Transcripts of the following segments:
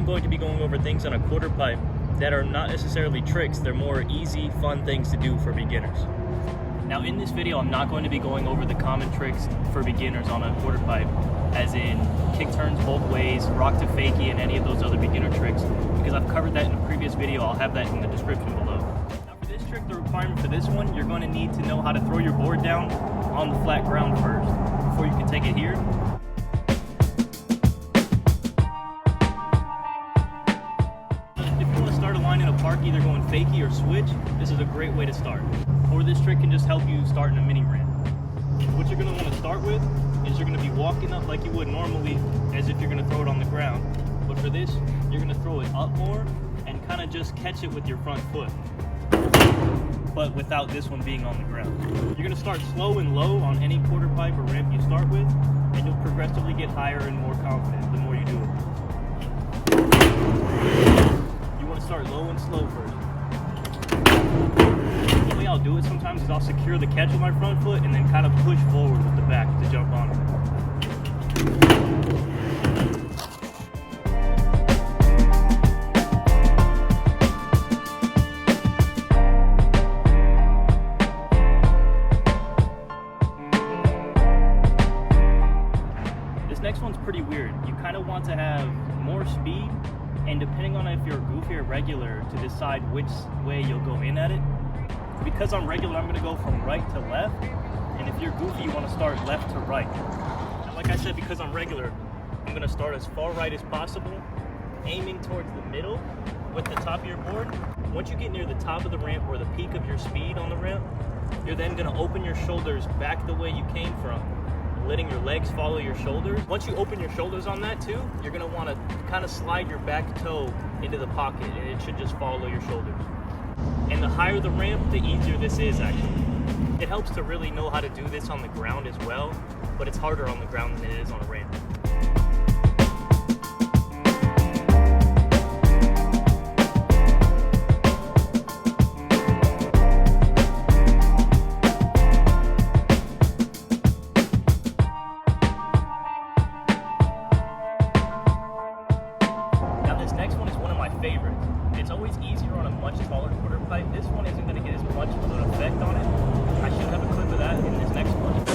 I'm going to be going over things on a quarter pipe that are not necessarily tricks, they're more easy, fun things to do for beginners. Now in this video, I'm not going to be going over the common tricks for beginners on a quarter pipe, as in kick turns both ways, rock to fakie, and any of those other beginner tricks, because I've covered that in a previous video. I'll have that in the description below. Now for this trick, the requirement for this one, you're going to need to know how to throw your board down on the flat ground first, before you can take it here. In a park, either going fakie or switch, this is a great way to start. Or this trick can just help you start in a mini ramp. What you're going to want to start with is you're going to be walking up like you would normally, as if you're going to throw it on the ground. But for this, you're going to throw it up more and kind of just catch it with your front foot, but without this one being on the ground. You're going to start slow and low on any quarter pipe or ramp you start with, and you'll progressively get higher and more confident the more you do it. Start low and slow first. The way I'll do it sometimes is I'll secure the catch with my front foot and then kind of push forward with the back to jump on it. This next one's pretty weird. You kind of want to have more speed, and depending on if you're goofy or regular, to decide which way you'll go in at it. Because I'm regular, I'm going to go from right to left, and if you're goofy, you want to start left to right. And like I said, because I'm regular, I'm going to start as far right as possible, aiming towards the middle with the top of your board. Once you get near the top of the ramp or the peak of your speed on the ramp, you're then going to open your shoulders back the way you came from, letting your legs follow your shoulders. Once you open your shoulders on that too, you're going to want to kind of slide your back toe into the pocket, and it should just follow your shoulders. And the higher the ramp, the easier this is actually. It helps to really know how to do this on the ground as well, but it's harder on the ground than it is on a ramp. Favorites. It's always easier on a much taller quarter pipe. This one isn't going to get as much of an effect on it. I should have a clip of that in this next one.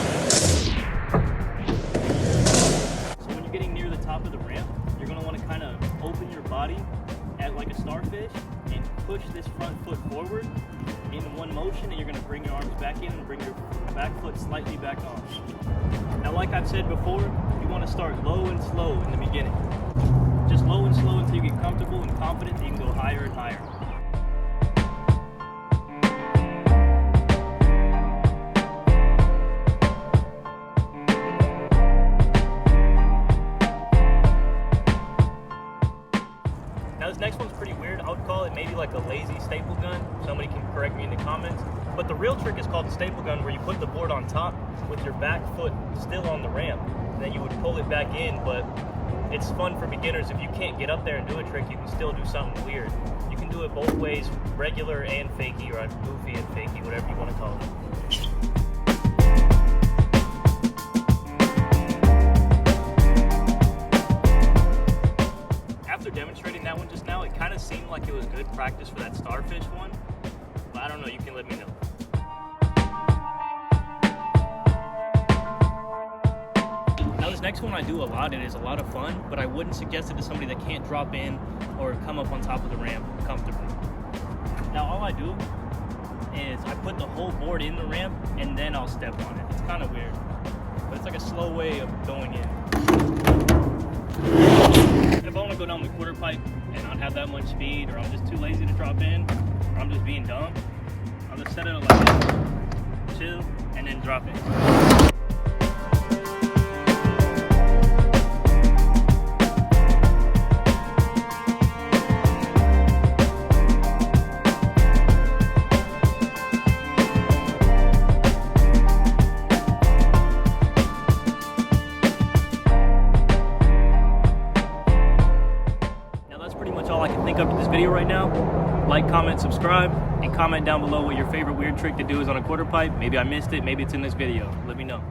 So when you're getting near the top of the ramp, you're going to want to kind of open your body at like a starfish and push this front foot forward in one motion, and you're going to bring your arms back in and bring your back foot slightly back on. Now, like I've said before, you want to start low and slow in the beginning. Just low and slow until you get comfortable and confident that you can go higher and higher. Now this next one's pretty weird. I would call it maybe like a lazy staple gun. Somebody can correct me in the comments. But the real trick is called the staple gun, where you put the board on top with your back foot still on the ramp. And then you would pull it back in, but it's fun for beginners. If you can't get up there and do a trick, you can still do something weird. You can do it both ways, regular and fakie, or goofy and fakie, whatever you want to call it. After demonstrating that one just now, it kind of seemed like it was good practice for that starfish one, but I don't know, you can let me know. Now this next one I do a lot, and it's a lot of fun, but I wouldn't suggest it to somebody that can't drop in or come up on top of the ramp comfortably. Now all I do is I put the whole board in the ramp and then I'll step on it. It's kind of weird, but it's like a slow way of going in. If I want to go down the quarter pipe and not have that much speed, or I'm just too lazy to drop in, or I'm just being dumb, I'll just set it like this, chill, and then drop it. Up to this video right now. Like, comment, subscribe, and comment down below what your favorite weird trick to do is on a quarter pipe. Maybe I missed it, maybe it's in this video. Let me know.